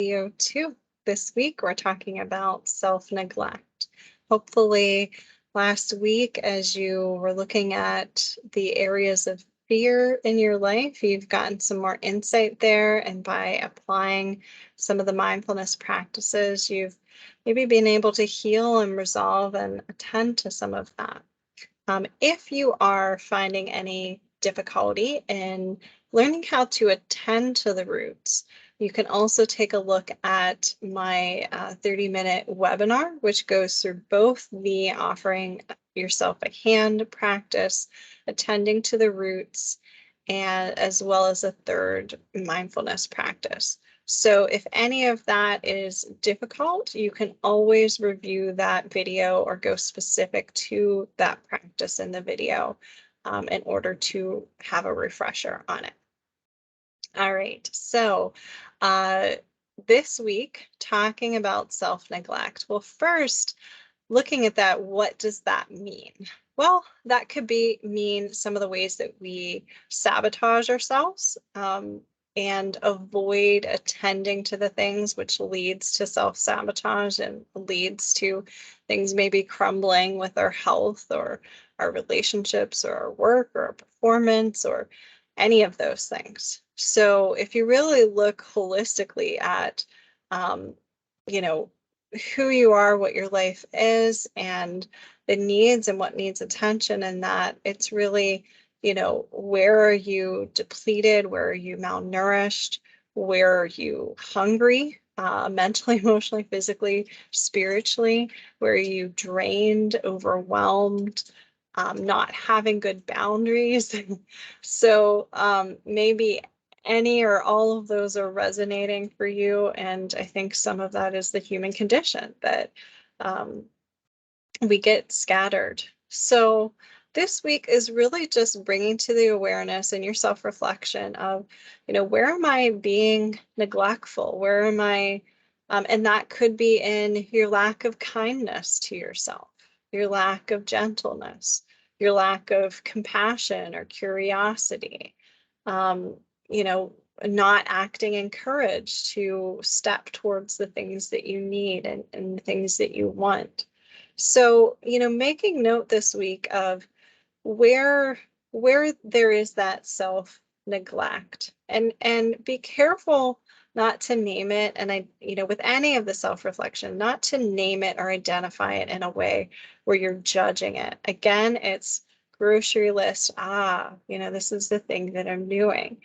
Video 2. This week, we're talking about self-neglect. Hopefully, last week, as you were looking at the areas of fear in your life, you've gotten some more insight there. And by applying some of the mindfulness practices, you've maybe been able to heal and resolve and attend to some of that. If you are finding any difficulty in learning how to attend to the roots, you can also take a look at my 30-minute webinar, which goes through both the offering yourself a hand practice, attending to the roots, and as well as a third mindfulness practice. So if any of that is difficult, you can always review that video or go specific to that practice in the video in order to have a refresher on it. All right, so this week, talking about self-neglect. Well, first, looking at that, what does that mean? Well, that could mean some of the ways that we sabotage ourselves and avoid attending to the things, which leads to self-sabotage and leads to things maybe crumbling with our health or our relationships or our work or our performance or any of those things. So if you really look holistically at, you know, who you are, what your life is, and the needs and what needs attention, and that it's really, where are you depleted? Where are you malnourished? Where are you hungry? Mentally, emotionally, physically, spiritually? Where are you drained, overwhelmed, not having good boundaries? So maybe any or all of those are resonating for you. And I think some of that is the human condition that we get scattered. So this week is really just bringing to the awareness and your self-reflection of, where am I being neglectful? Where am I? And that could be in your lack of kindness to yourself, your lack of gentleness, your lack of compassion or curiosity. Um, not acting in courage to step towards the things that you need and the things that you want. So, making note this week of where there is that self neglect, and be careful not to name it. And with any of the self-reflection, not to name it or identify it in a way where you're judging it. Again, it's grocery list. This is the thing that I'm doing.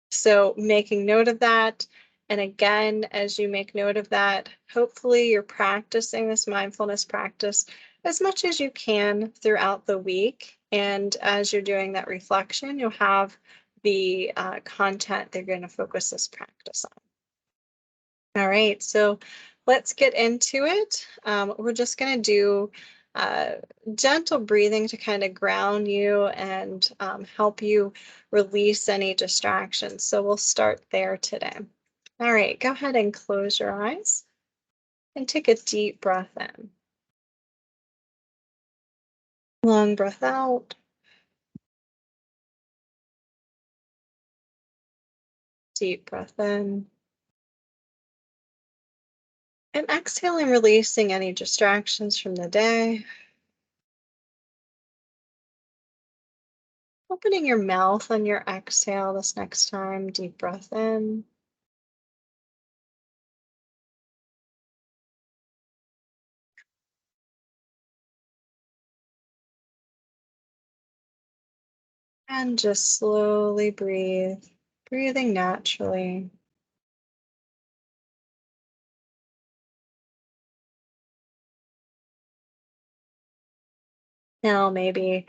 So making note of that. And again, as you make note of that, hopefully you're practicing this mindfulness practice as much as you can throughout the week. And as you're doing that reflection, you'll have the content they're going to focus this practice on. All right, so let's get into it. We're just going to do gentle breathing to kind of ground you and help you release any distractions. So we'll start there today. All right, go ahead and close your eyes and take a deep breath in. Long breath out. Deep breath in. And exhaling, releasing any distractions from the day. Opening your mouth on your exhale this next time. Deep breath in. And just slowly breathe, breathing naturally. Now, maybe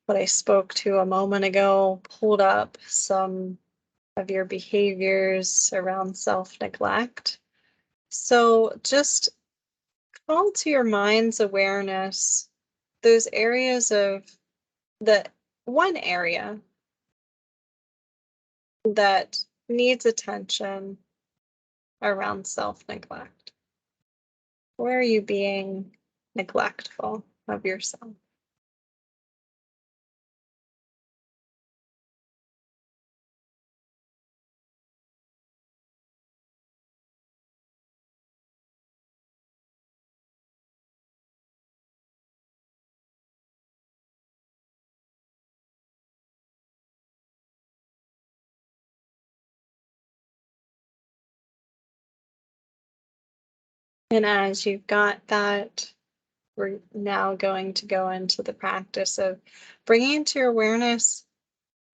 what I spoke to a moment ago pulled up some of your behaviors around self-neglect. So just call to your mind's awareness those areas of the one area that needs attention around self-neglect. Where are you being neglectful of yourself? And as you've got that, we're now going to go into the practice of bringing into your awareness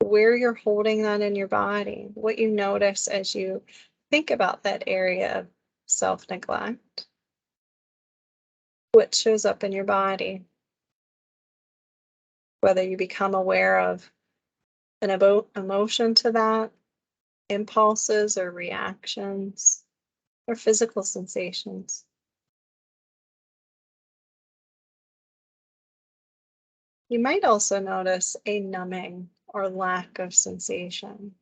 where you're holding that in your body, what you notice as you think about that area of self neglect, what shows up in your body, whether you become aware of an emotion to that, impulses or reactions, or physical sensations. You might also notice a numbing or lack of sensation.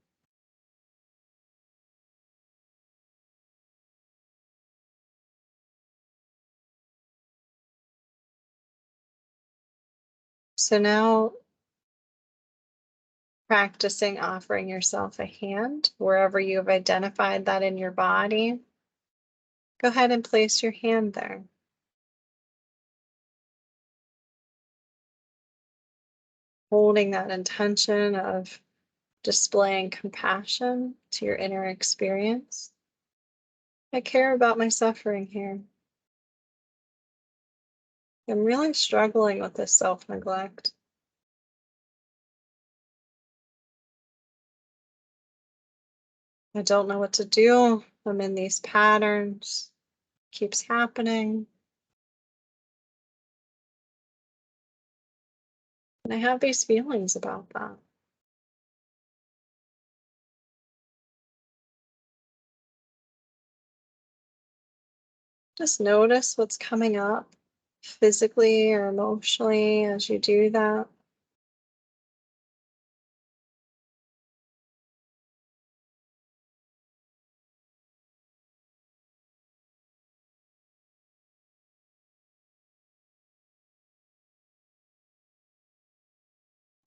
So now practicing offering yourself a hand wherever you've identified that in your body. Go ahead and place your hand there, holding that intention of displaying compassion to your inner experience. I care about my suffering here. I'm really struggling with this self neglect. I don't know what to do. I'm in these patterns. Keeps happening. And I have these feelings about that. Just notice what's coming up physically or emotionally as you do that.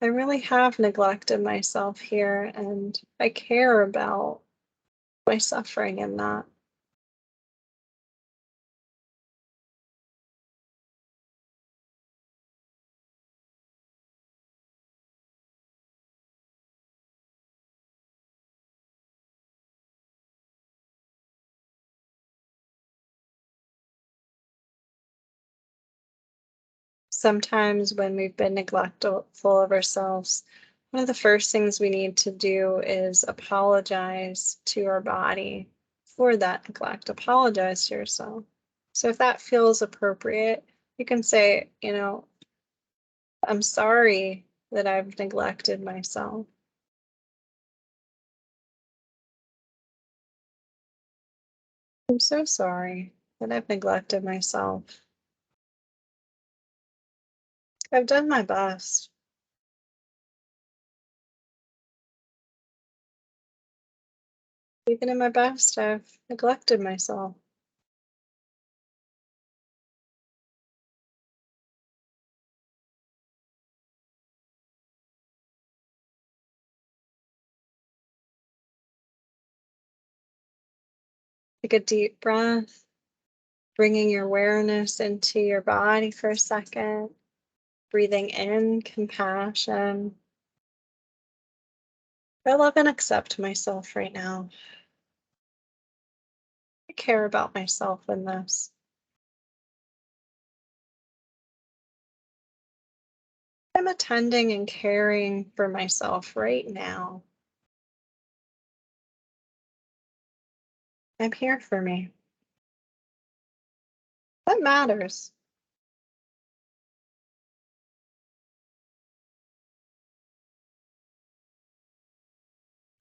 I really have neglected myself here, and I care about my suffering in that. Sometimes when we've been neglectful of ourselves, one of the first things we need to do is apologize to our body for that neglect. Apologize to yourself. So if that feels appropriate, you can say, I'm sorry that I've neglected myself. I'm so sorry that I've neglected myself. I've done my best. Even in my best, I've neglected myself. Take a deep breath, bringing your awareness into your body for a second, breathing in compassion. I love and accept myself right now. I care about myself in this. I'm attending and caring for myself right now. I'm here for me. That matters.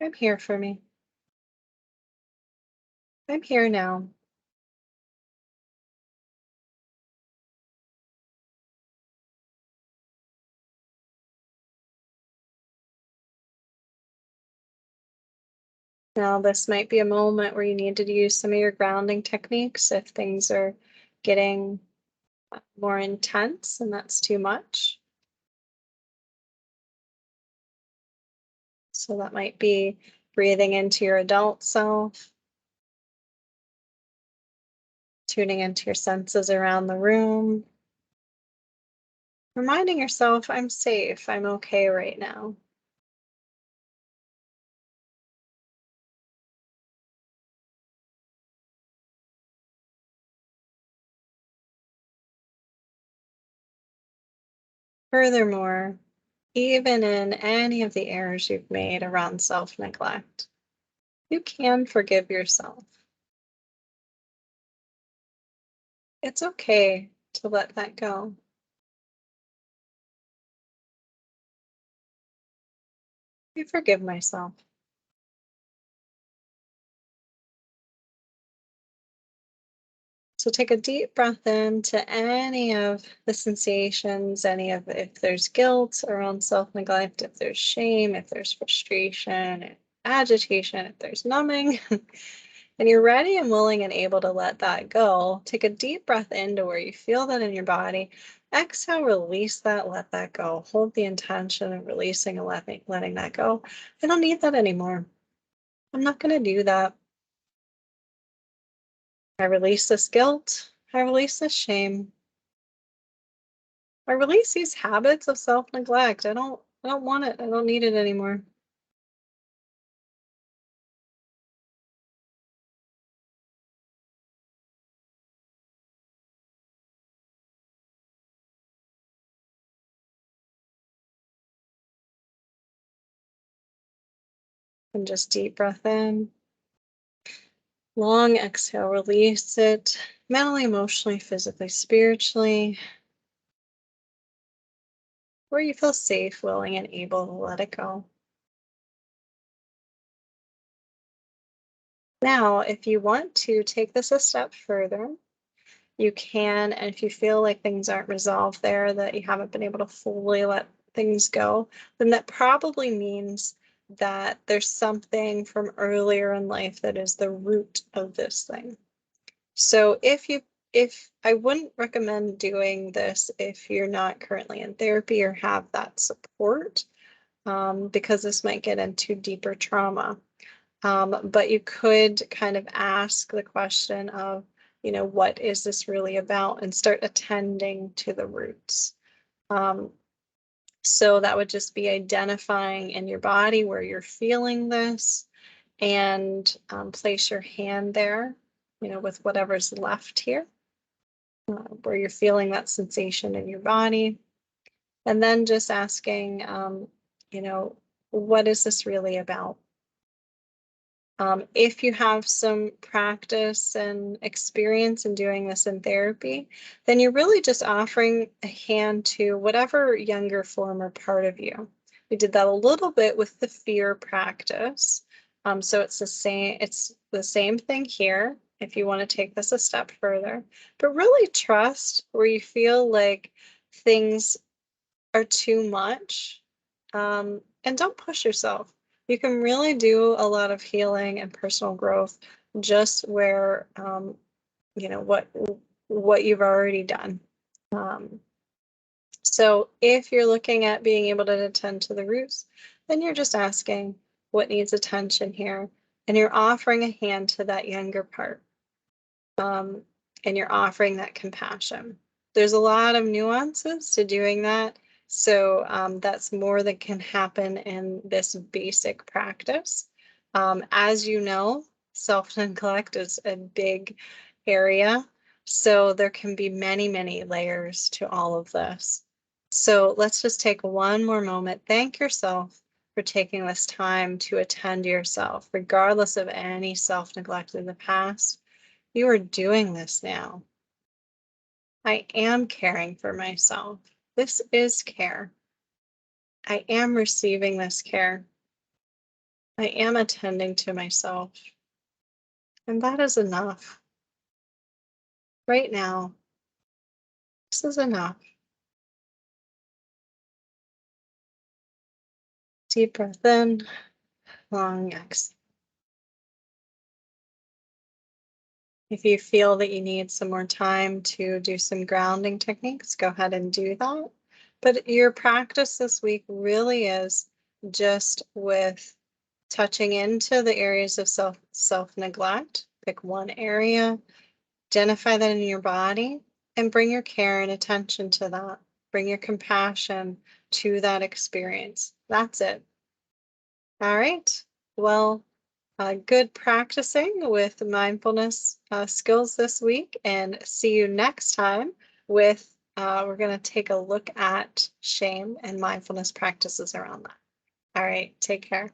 I'm here for me. I'm here now. Now, this might be a moment where you need to use some of your grounding techniques if things are getting more intense and that's too much. So that might be breathing into your adult self, tuning into your senses around the room, reminding yourself, I'm safe, I'm okay right now. Furthermore, even in any of the errors you've made around self-neglect, you can forgive yourself. It's okay to let that go. I forgive myself. So take a deep breath in to any of the sensations, any of if there's guilt around self-neglect, if there's shame, if there's frustration, if agitation, if there's numbing, and you're ready and willing and able to let that go, take a deep breath into where you feel that in your body. Exhale, release that, let that go. Hold the intention of releasing and letting that go. I don't need that anymore. I'm not going to do that. I release this guilt. I release this shame. I release these habits of self-neglect. I don't want it. I don't need it anymore. And just deep breath in. Long exhale, release it mentally, emotionally, physically, spiritually, where you feel safe, willing, and able to let it go. Now, if you want to take this a step further, you can, and if you feel like things aren't resolved there, that you haven't been able to fully let things go, then that probably means that there's something from earlier in life that is the root of this thing. So if I wouldn't recommend doing this if you're not currently in therapy or have that support, because this might get into deeper trauma. But you could kind of ask the question of, what is this really about, and start attending to the roots. So that would just be identifying in your body where you're feeling this, and place your hand there, with whatever's left here, where you're feeling that sensation in your body. And then just asking, what is this really about? If you have some practice and experience in doing this in therapy, then you're really just offering a hand to whatever younger form or part of you. We did that a little bit with the fear practice. So it's the same thing here if you want to take this a step further. But really trust where you feel like things are too much, and don't push yourself. You can really do a lot of healing and personal growth just where, what you've already done. So if you're looking at being able to attend to the roots, then you're just asking what needs attention here, and you're offering a hand to that younger part, and you're offering that compassion. There's a lot of nuances to doing that. So that's more that can happen in this basic practice. As you know, self-neglect is a big area. So there can be many, many layers to all of this. So let's just take one more moment. Thank yourself for taking this time to attend to yourself, regardless of any self-neglect in the past. You are doing this now. I am caring for myself. This is care. I am receiving this care. I am attending to myself. And that is enough. Right now, this is enough. Deep breath in, long exhale. If you feel that you need some more time to do some grounding techniques, go ahead and do that. But your practice this week really is just with touching into the areas of self-neglect. Pick one area, identify that in your body, and bring your care and attention to that. Bring your compassion to that experience. That's it. All right. Well, good practicing with mindfulness skills this week, and see you next time with we're going to take a look at shame and mindfulness practices around that. All right, take care.